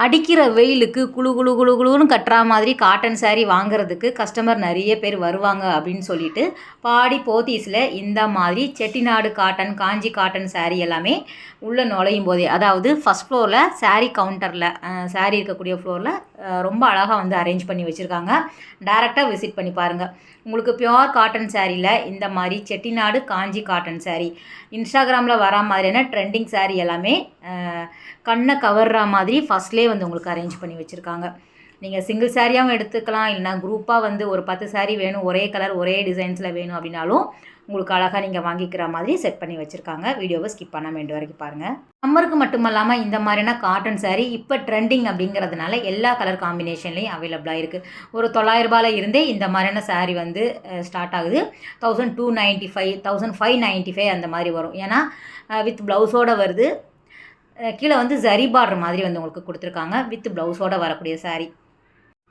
அடிக்கிற வெயிலுக்கு குளு குளு குளு குளுன்னு கட்டுற மாதிரி காட்டன் சாரீ வாங்குறதுக்கு கஸ்டமர் நிறைய பேர் வருவாங்க அப்படின்னு சொல்லிட்டு பாடி போத்தீஸில் இந்த மாதிரி செட்டிநாடு காட்டன் காஞ்சி காட்டன் சாரீ எல்லாமே உள்ளே நுழையும் போதே, அதாவது ஃபஸ்ட் ஃப்ளோரில் சாரீ கவுண்டரில் சாரீ இருக்கக்கூடிய ஃப்ளோரில் ரொம்ப அழகாக வந்து அரேஞ்ச் பண்ணி வச்சுருக்காங்க. டைரெக்டாக விசிட் பண்ணி பாருங்கள். உங்களுக்கு பியோர் காட்டன் சாரியில் இந்த மாதிரி செட்டிநாடு காஞ்சி காட்டன் சாரீ இன்ஸ்டாகிராமில் வரா மாதிரியான ட்ரெண்டிங் சாரீ எல்லாமே கண்ணை கவர்ற மாதிரி ஃபஸ்ட்லேயே வந்து உங்களுக்கு அரேஞ்ச் பண்ணி வச்சுருக்காங்க. நீங்கள் சிங்கிள் சாரியாகவும் எடுத்துக்கலாம், இல்லைனா குரூப்பாக வந்து ஒரு 10 சாரீ வேணும், ஒரே கலர் ஒரே டிசைன்ஸில் வேணும் அப்படின்னாலும் உங்களுக்கு அழகாக நீங்கள் வாங்கிக்கிற மாதிரி செட் பண்ணி வச்சுருக்காங்க. வீடியோவை ஸ்கிப் பண்ணாமல் வேண்டிய வரைக்கும் பாருங்கள். சம்மருக்கு மட்டும் இல்லாமல் இந்த மாதிரியான காட்டன் சாரீ இப்போ ட்ரெண்டிங் அப்படிங்கிறதுனால எல்லா கலர் காம்பினேஷன்லேயும் அவைலபிளாக இருக்குது. ஒரு 900 ரூபாயில் இருந்தே இந்த மாதிரியான சாரீ வந்து ஸ்டார்ட் ஆகுது. 1295, 1595 அந்த மாதிரி வரும். ஏன்னா வித் ப்ளவுஸோடு வருது. கீழே வந்து ஜரி பார்டர் மாதிரி வந்து உங்களுக்கு கொடுத்துருக்காங்க வித் ப்ளவுஸோடு வரக்கூடிய சாரீ.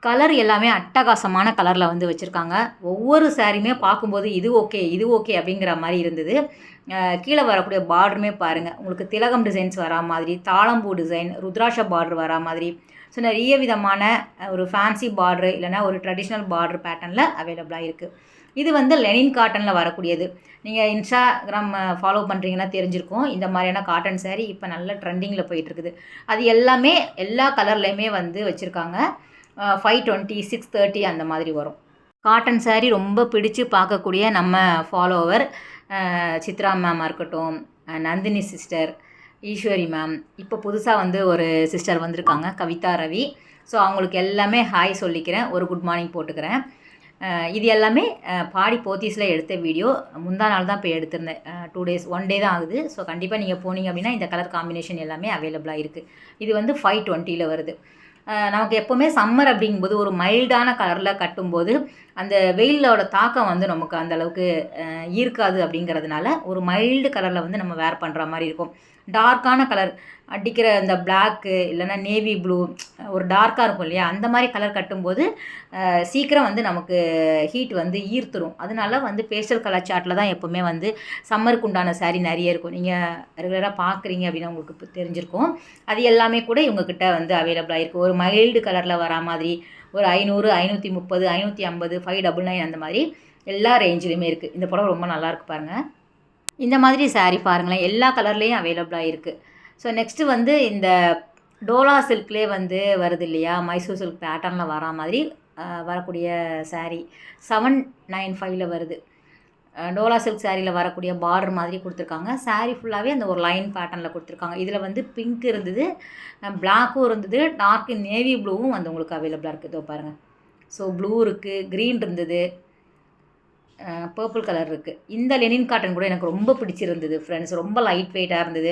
கலர் எல்லாமே அட்டகாசமான கலரில் வந்து வச்சுருக்காங்க. ஒவ்வொரு சாரியுமே பார்க்கும்போது இது ஓகே இது ஓகே அப்படிங்கிற மாதிரி இருந்தது. கீழே வரக்கூடிய பார்டருமே பாருங்கள், உங்களுக்கு திலகம் டிசைன்ஸ் வரா மாதிரி, தாளம்பூ டிசைன், ருத்ராட்ச பார்டர் வரா மாதிரி, ஸோ நிறைய விதமான ஒரு ஃபேன்சி பார்டரு இல்லைனா ஒரு ட்ரெடிஷ்னல் பார்டர் பேட்டர்னில் அவைலபிளாக இருக்குது. இது வந்து லெனின் காட்டனில் வரக்கூடியது. நீங்கள் இன்ஸ்டாகிராம் ஃபாலோ பண்ணுறீங்கன்னா தெரிஞ்சிருக்கும். இந்த மாதிரியான காட்டன் சாரீ இப்போ நல்ல ட்ரெண்டிங்கில் போயிட்டுருக்குது. அது எல்லாமே எல்லா கலர்லேயுமே வந்து வச்சுருக்காங்க. 520, 630 அந்த மாதிரி வரும். காட்டன் சாரீ ரொம்ப பிடிச்சு பார்க்கக்கூடிய நம்ம ஃபாலோவர் சித்ரா மேமாக இருக்கட்டும், நந்தினி சிஸ்டர், ஈஸ்வரி மேம், இப்போ புதுசாக வந்து ஒரு சிஸ்டர் வந்திருக்காங்க கவிதா ரவி. ஸோ அவங்களுக்கு எல்லாமே ஹாய் சொல்லிக்கிறேன், ஒரு குட் மார்னிங் போட்டுக்கிறேன். இது எல்லாமே பாடி போத்தீஸில் எடுத்த வீடியோ. முந்தா நாள் தான் இப்போ எடுத்திருந்தேன். 2 days 1 day தான் ஆகுது. ஸோ கண்டிப்பாக நீங்கள் போனீங்க அப்படின்னா இந்த கலர் காம்பினேஷன் எல்லாமே அவைலபிளாக இருக்குது. இது வந்து 520 வருது. நமக்கு எப்போவுமே சம்மர் அப்படிங்கும்போது ஒரு மைல்டான கலரில் கட்டும்போது அந்த வெயிலோட தாக்கம் வந்து நமக்கு அந்தளவுக்கு ஈர்க்காது. அப்படிங்கிறதுனால ஒரு மைல்டு கலரில் வந்து நம்ம வேர் பண்ணுற மாதிரி இருக்கும். டார்க்கான கலர் அடிக்கிற இந்த பிளாக்கு இல்லைனா நேவி ப்ளூ ஒரு டார்க்காக இருக்கும் இல்லையா, அந்த மாதிரி கலர் கட்டும்போது சீக்கிரம் வந்து நமக்கு ஹீட் வந்து ஈர்த்துரும். அதனால வந்து பேஸ்டல் கலர் சார்ட்டில் தான் எப்போவுமே வந்து சம்மருக்கு உண்டான சாரீ நிறைய இருக்கும். நீங்கள் ரெகுலராக பார்க்குறீங்க அப்படின்னா உங்களுக்கு தெரிஞ்சிருக்கும். அது எல்லாமே கூட இவங்கக்கிட்ட வந்து அவைலபிளாக இருக்குது. ஒரு மைல்டு கலரில் வரா மாதிரி ஒரு 500, 530, 550, 599 அந்த மாதிரி எல்லா ரேஞ்சிலையுமே இருக்குது. இந்த புடவை ரொம்ப நல்லாயிருக்கு பாருங்கள். இந்த மாதிரி சாரீ பாருங்களேன், எல்லா கலர்லேயும் அவைலபிளாக இருக்குது. ஸோ நெக்ஸ்ட்டு வந்து இந்த டோலா சில்க்லேயே வந்து வருது இல்லையா, மைசூர் சில்க் பேட்டர்னில் வரா மாதிரி வரக்கூடிய சாரீ 795 வருது. டோலா சில்க் சாரியில் வரக்கூடிய பார்டர் மாதிரி கொடுத்துருக்காங்க. சாரீ ஃபுல்லாகவே அந்த ஒரு லைன் பேட்டர்னில் கொடுத்துருக்காங்க. இதில் வந்து பிங்க் இருந்தது, பிளாக்கும் இருந்தது, டார்க் நேவி ப்ளூவும் வந்து உங்களுக்கு அவைலபிளாக இருக்குது. இதோ பாருங்கள். ஸோ ப்ளூ இருக்குது, க்ரீன் இருந்தது, பர்பிள் கலர் இருக்குது. இந்த லெனின் காட்டன் கூட எனக்கு ரொம்ப பிடிச்சிருந்தது ஃப்ரெண்ட்ஸ். ரொம்ப லைட் வெயிட்டாக இருந்தது.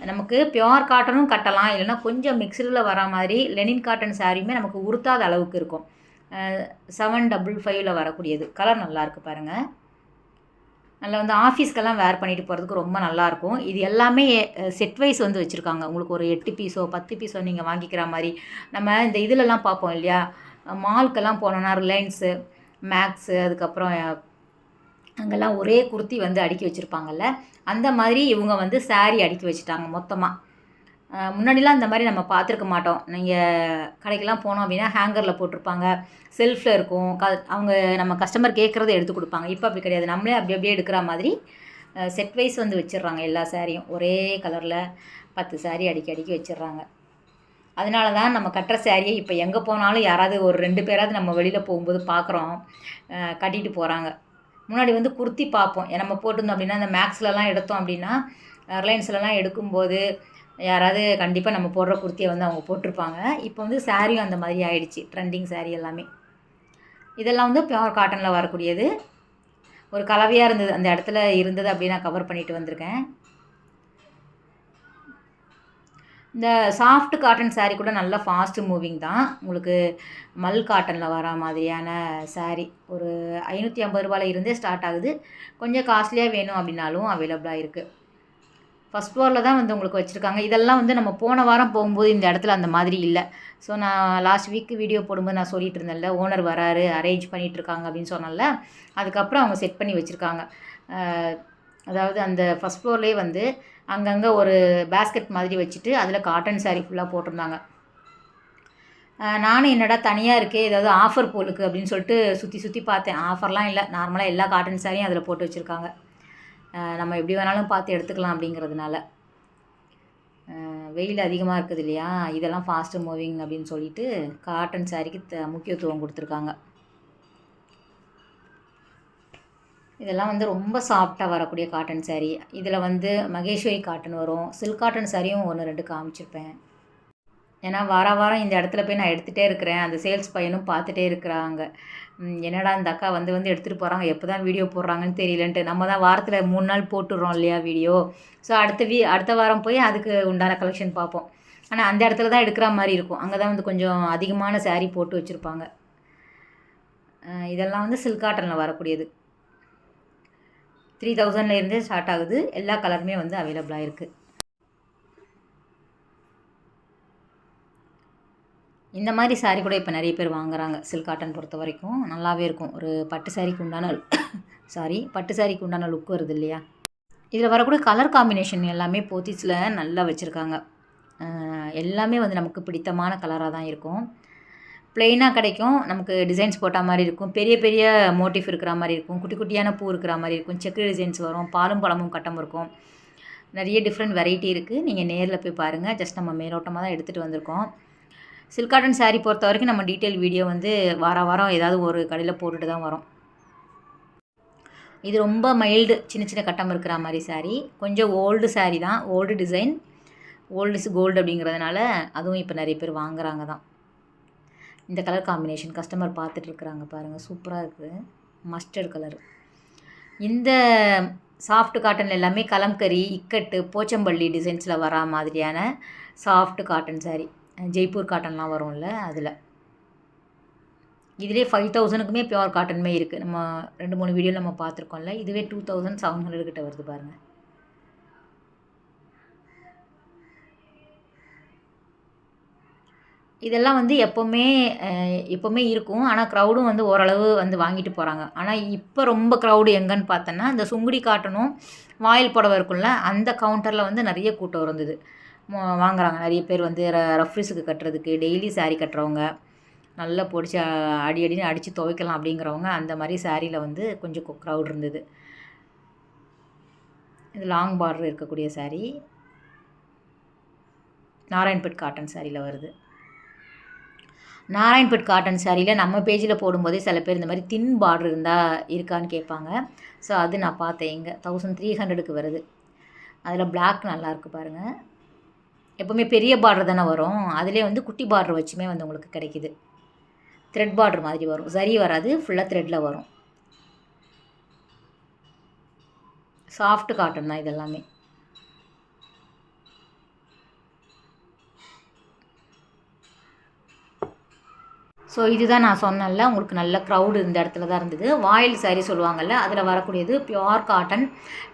நமக்கு பியோர் காட்டனும் கட்டலாம், இல்லைனா கொஞ்சம் மிக்சடில் வர மாதிரி லெனின் காட்டன் சாரியுமே நமக்கு உறுத்தாத அளவுக்கு இருக்கும். 755 வரக்கூடியது. கலர் நல்லாயிருக்கு பாருங்கள். நல்லா வந்து ஆஃபீஸ்க்கெல்லாம் வேர் பண்ணிட்டு போகிறதுக்கு ரொம்ப நல்லாயிருக்கும். இது எல்லாமே செட் வைஸ் வந்து வச்சுருக்காங்க. உங்களுக்கு ஒரு 8 பீஸோ 10 பீஸோ நீங்கள் வாங்கிக்கிற மாதிரி. நம்ம இந்த இதிலெல்லாம் பார்ப்போம் இல்லையா, மால்க்கெல்லாம் போனோன்னா ரிலையன்ஸு, மேக்ஸு, அதுக்கப்புறம் அங்கெல்லாம் ஒரே குர்த்தி வந்து அடுக்கி வச்சுருப்பாங்கல்ல, அந்த மாதிரி இவங்க வந்து சாரீ அடுக்கி வச்சுட்டாங்க மொத்தமாக. முன்னாடிலாம் இந்த மாதிரி நம்ம பார்த்துருக்க மாட்டோம். நீங்கள் கடைக்கெல்லாம் போனோம் அப்படின்னா ஹேங்கரில் போட்டிருப்பாங்க, செல்ஃபில் இருக்கும். அவங்க நம்ம கஸ்டமர் கேட்குறத எடுத்து கொடுப்பாங்க. இப்போ அப்படி கிடையாது, நம்மளே அப்படி அப்படியே எடுக்கிற மாதிரி செட் வைஸ் வந்து வச்சிடுறாங்க. எல்லா சாரியும் ஒரே கலரில் 10 சாரீ அடுக்கி அடுக்கி வச்சிடுறாங்க. அதனால தான் நம்ம கட்டுற சாரியை இப்போ எங்கே போனாலும் யாராவது ஒரு 2 பேராவது நம்ம வெளியில் போகும்போது பார்க்குறோம் கட்டிட்டு போகிறாங்க. முன்னாடி வந்து குர்த்தி பார்ப்போம், நம்ம போட்டிருந்தோம் அப்படின்னா இந்த மேக்ஸ்லலாம் எடுத்தோம் அப்படின்னா ரிலையன்ஸ்லலாம் எடுக்கும்போது யாராவது கண்டிப்பாக நம்ம போடுற குர்த்தியை வந்து அவங்க போட்டிருப்பாங்க. இப்போ வந்து சாரியும் அந்த மாதிரி ஆயிடுச்சு, ட்ரெண்டிங் சாரீ எல்லாமே. இதெல்லாம் வந்து பியோர் காட்டனில் வரக்கூடியது. ஒரு கலவையாக இருந்தது, அந்த இடத்துல இருந்தது அப்படியே நான் கவர் பண்ணிட்டு வந்திருக்கேன். இந்த சாஃப்ட் காட்டன் சாரீ கூட நல்லா ஃபாஸ்ட் மூவிங் தான். உங்களுக்கு மல் காட்டனில் வர மாதிரியான சாரீ ஒரு 550 ரூபாயில் இருந்தே ஸ்டார்ட் ஆகுது. கொஞ்சம் காஸ்ட்லியாக வேணும் அப்படின்னாலும் அவைலபிளாக இருக்குது. ஃபஸ்ட் ஃப்ளோரில் தான் வந்து உங்களுக்கு வச்சுருக்காங்க. இதெல்லாம் வந்து நம்ம போன வாரம் போகும்போது இந்த இடத்துல அந்த மாதிரி இல்லை. ஸோ நான் லாஸ்ட் வீக் வீடியோ போடும்போது நான் சொல்லிட்டு இருந்தேன்ல, ஓனர் வராரு அரேஞ்ச் பண்ணிகிட்ருக்காங்க அப்படின்னு சொன்னேன்ல, அதுக்கப்புறம் அவங்க செட் பண்ணி வச்சுருக்காங்க. அதாவது அந்த ஃபஸ்ட் ஃப்ளோர்லேயே வந்து அங்கங்கே ஒரு பேஸ்கெட் மாதிரி வச்சுட்டு அதில் காட்டன் சாரீ ஃபுல்லாக போட்டிருந்தாங்க. நானும் என்னடா தனியாக இருக்கே ஏதாவது ஆஃபர் போலுக்கு அப்படின்னு சொல்லிட்டு சுற்றி பார்த்தேன். ஆஃபர்லாம் இல்லை, நார்மலாக எல்லா காட்டன் சாரியும் அதில் போட்டு வச்சுருக்காங்க. நம்ம எப்படி வேணாலும் பார்த்து எடுத்துக்கலாம் அப்படிங்கிறதுனால. வெயில் அதிகமாக இருக்குது இல்லையா, இதெல்லாம் ஃபாஸ்ட்டு மூவிங் அப்படின்னு சொல்லிட்டு காட்டன் சாரிக்கு முக்கியத்துவம் கொடுத்துருக்காங்க. இதெல்லாம் வந்து ரொம்ப சாஃப்டாக வரக்கூடிய காட்டன் சாரீ. இதில் வந்து மகேஸ்வரி காட்டன் வரும், சில்க் காட்டன் சாரியும் 1, 2 காமிச்சிருப்பேன். ஏன்னா வாரம் இந்த இடத்துல போய் நான் எடுத்துகிட்டே இருக்கிறேன். அந்த சேல்ஸ் பையனும் பார்த்துட்டே இருக்கிறாங்க. என்னடா இந்த அக்கா வந்து எடுத்துகிட்டு போகிறாங்க, எப்போ தான் வீடியோ போடுறாங்கன்னு தெரியலன்ட்டு. நம்ம தான் வாரத்தில் 3 நாள் போட்டுடுறோம் இல்லையா வீடியோ. ஸோ அடுத்த வாரம் போய் அதுக்கு உண்டான கலெக்ஷன் பார்ப்போம். ஆனால் அந்த இடத்துல தான் எடுக்கிற மாதிரி இருக்கும். அங்கே தான் வந்து கொஞ்சம் அதிகமான சாரீ போட்டு வச்சுருப்பாங்க. இதெல்லாம் வந்து சில்க் காட்டனில் வரக்கூடியது. 3000லேருந்தே ஸ்டார்ட் ஆகுது. எல்லா கலருமே வந்து அவைலபிளாக இருக்குது. இந்த மாதிரி சாரீ கூட இப்போ நிறைய பேர் வாங்குறாங்க. சில்க் காட்டன் பொறுத்த வரைக்கும் நல்லாவே இருக்கும். ஒரு பட்டு சாரீக்கு உண்டான பட்டு சாரீக்கு உண்டான லுக் வருது இல்லையா. இதில் வரக்கூடிய கலர் காம்பினேஷன் எல்லாமே போத்தீஸில் நல்லா வச்சுருக்காங்க. எல்லாமே வந்து நமக்கு பிடித்தமான கலராக தான் இருக்கும். ப்ளெயினாக கிடைக்கும், நமக்கு டிசைன்ஸ் போட்ட மாதிரி இருக்கும், பெரிய பெரிய மோட்டிஃப் இருக்கிற மாதிரி இருக்கும், குட்டி குட்டியான பூ இருக்கிற மாதிரி இருக்கும், செக்கு டிசைன்ஸ் வரும், பாலும் பழமும் கட்டம் இருக்கும். நிறைய டிஃப்ரெண்ட் வெரைட்டி இருக்குது. நீங்கள் நேரில் போய் பாருங்கள். ஜஸ்ட் நம்ம மேலோட்டமாக தான் எடுத்துகிட்டு வந்திருக்கோம். சில்க் காட்டன் சாரீ பொறுத்த வரைக்கும் நம்ம டீட்டெயில் வீடியோ வந்து வாரம் ஏதாவது ஒரு கடையில் போட்டுட்டு தான் வரோம். இது ரொம்ப மைல்டு, சின்ன சின்ன கட்டம் இருக்கிற மாதிரி சாரீ. கொஞ்சம் ஓல்டு சாரீ தான், old design, old is gold அப்படிங்கிறதுனால அதுவும் இப்போ நிறைய பேர் வாங்குறாங்க தான். இந்த கலர் காம்பினேஷன் கஸ்டமர் பார்த்துட்ருக்குறாங்க பாருங்கள், சூப்பராக இருக்குது. Mustard colour. இந்த சாஃப்ட் காட்டன் எல்லாமே கலம்கரி, இக்கட்டு, போச்சம்பள்ளி டிசைன்ஸில் வரா மாதிரியான சாஃப்ட் காட்டன் சாரீ. ஜெய்ப்பூர் காட்டன்லாம் வரும்ல அதில். இதிலே 5000க்குமே பியூர் காட்டனுமே இருக்குது. நம்ம 2-3 வீடியோ நம்ம பார்த்துருக்கோம்ல. இதுவே 2700 கிட்ட வருது பாருங்கள். இதெல்லாம் வந்து எப்போவுமே இருக்கும். ஆனால் க்ரௌடும் வந்து ஓரளவு வந்து வாங்கிட்டு போகிறாங்க. ஆனால் இப்போ ரொம்ப க்ரௌடு எங்கன்னு பார்த்தோன்னா, இந்த சுங்குடி காட்டனும் வாயில் புடவை இருக்கும்ல, அந்த கவுண்டரில் வந்து நிறைய கூட்டம் இருந்தது. வாங்குறாங்க நிறைய பேர் வந்து ரஃப்யூஸுக்கு கட்டுறதுக்கு, டெய்லி சாரீ கட்டுறவங்க, நல்லா பிடிச்சி அடின்னு அடித்து துவைக்கலாம் அப்படிங்கிறவங்க, அந்த மாதிரி சாரியில் வந்து கொஞ்சம் க்ரௌட் இருந்தது. இது லாங் பார்டர் இருக்கக்கூடிய சாரீ, நாராயண்பேட் காட்டன் சாரியில் வருது. நாராயண்பேட் காட்டன் சாரியில் நம்ம பேஜில் போடும்போதே சில பேர் இந்த மாதிரி தின் பார்டர் இருந்தால் இருக்கான்னு கேட்பாங்க. ஸோ அது நான் பார்த்தேன். இங்கே 1300க்கு வருது. அதில் பிளாக் நல்லாயிருக்கு பாருங்கள். எப்போவுமே பெரிய பார்டர் தானே வரும், அதிலே வந்து குட்டி பார்டர் வச்சுமே வந்து உங்களுக்கு கிடைக்கிது. த்ரெட் பார்டர் மாதிரி வரும், சரி வராது, ஃபுல்லாக த்ரெட்டில் வரும். சாஃப்ட் காட்டன் தான் இதெல்லாமே. ஸோ இதுதான் நான் சொன்னேன்ல, உங்களுக்கு நல்ல க்ரௌடு இந்த இடத்துல தான் இருந்தது. வாயில் சாரீ சொல்லுவாங்கள்ல, அதில் வரக்கூடியது பியூர் காட்டன்.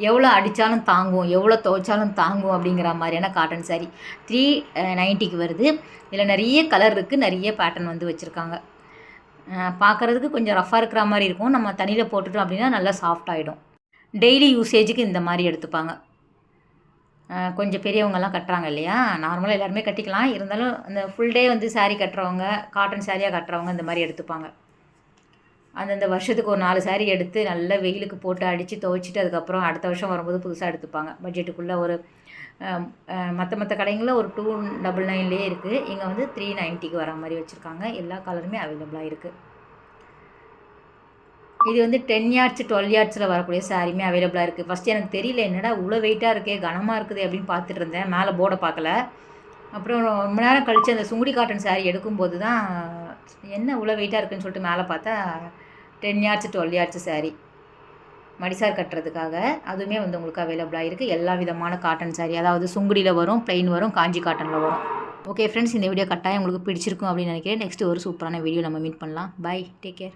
எவ்வளோ அடித்தாலும் தாங்கும், எவ்வளோ துவைச்சாலும் தாங்கும் அப்படிங்கிற மாதிரியான காட்டன் சாரீ. 390க்கு வருது. இதில் நிறைய கலர் இருக்குது, நிறைய பேட்டர்ன் வந்து வச்சுருக்காங்க. பார்க்குறதுக்கு கொஞ்சம் ரஃபாக இருக்கிற மாதிரி இருக்கும். நம்ம தண்ணியில் போட்டுட்டோம் அப்படின்னா நல்லா சாஃப்ட் ஆகிடும். டெய்லி யூசேஜுக்கு இந்த மாதிரி எடுத்துப்பாங்க. கொஞ்சம் பெரியவங்கெல்லாம் கட்டுறாங்க இல்லையா, நார்மலாக எல்லாருமே கட்டிக்கலாம். இருந்தாலும் அந்த ஃபுல் டே வந்து சாரீ கட்டுறவங்க, காட்டன் சாரியாக கட்டுறவங்க இந்த மாதிரி எடுத்துப்பாங்க. அந்தந்த வருஷத்துக்கு ஒரு 4 சாரீ எடுத்து நல்ல வெயிலுக்கு போட்டு அடித்து துவைச்சிட்டு அதுக்கப்புறம் அடுத்த வருஷம் வரும்போது புதுசாக எடுத்துப்பாங்க. பட்ஜெட்டுக்குள்ளே ஒரு மற்ற கடைங்களில் ஒரு 299லேயே இருக்குது. இங்கே வந்து 390க்கு வர மாதிரி வச்சுருக்காங்க. எல்லா கலருமே அவைலபிளாக இருக்குது. இது வந்து 10 yards 12 yardsல வரக்கூடிய சாரியுமே அவைலபிளாக இருக்குது. ஃபஸ்ட்டு எனக்கு தெரியல, என்னடா இவ்வளோ வெயிட்டாக இருக்கே, கனமாக இருக்குது அப்படின்னு பார்த்துட்டு இருந்தேன். மேலே போர்டை பார்க்கல. அப்புறம் ரொம்ப நேரம் கழித்து அந்த சுங்குடி காட்டன் சாரீ எடுக்கும்போது தான் என்ன இவ்வளோ வெயிட்டாக இருக்குதுன்னு சொல்லிட்டு மேலே பார்த்தா 10 yards 12 yards சாரீ மடிசார் கட்டுறதுக்காக. அதுவுமே வந்து உங்களுக்கு அவைலபிளாக இருக்குது. எல்லா விதமான காட்டன் சாரீ, அதாவது சுங்குடியில் வரும், ப்ளைன் வரும், காஞ்சி காட்டனில் வரும். ஓகே ஃப்ரெண்ட்ஸ், இந்த வீடியோ கட்டாயம் உங்களுக்கு பிடிச்சிருக்கும் அப்படின்னு நினைக்கிறேன். நெக்ஸ்ட்டு ஒரு சூப்பரான வீடியோ நம்ம மீட் பண்ணலாம். Bye, take care.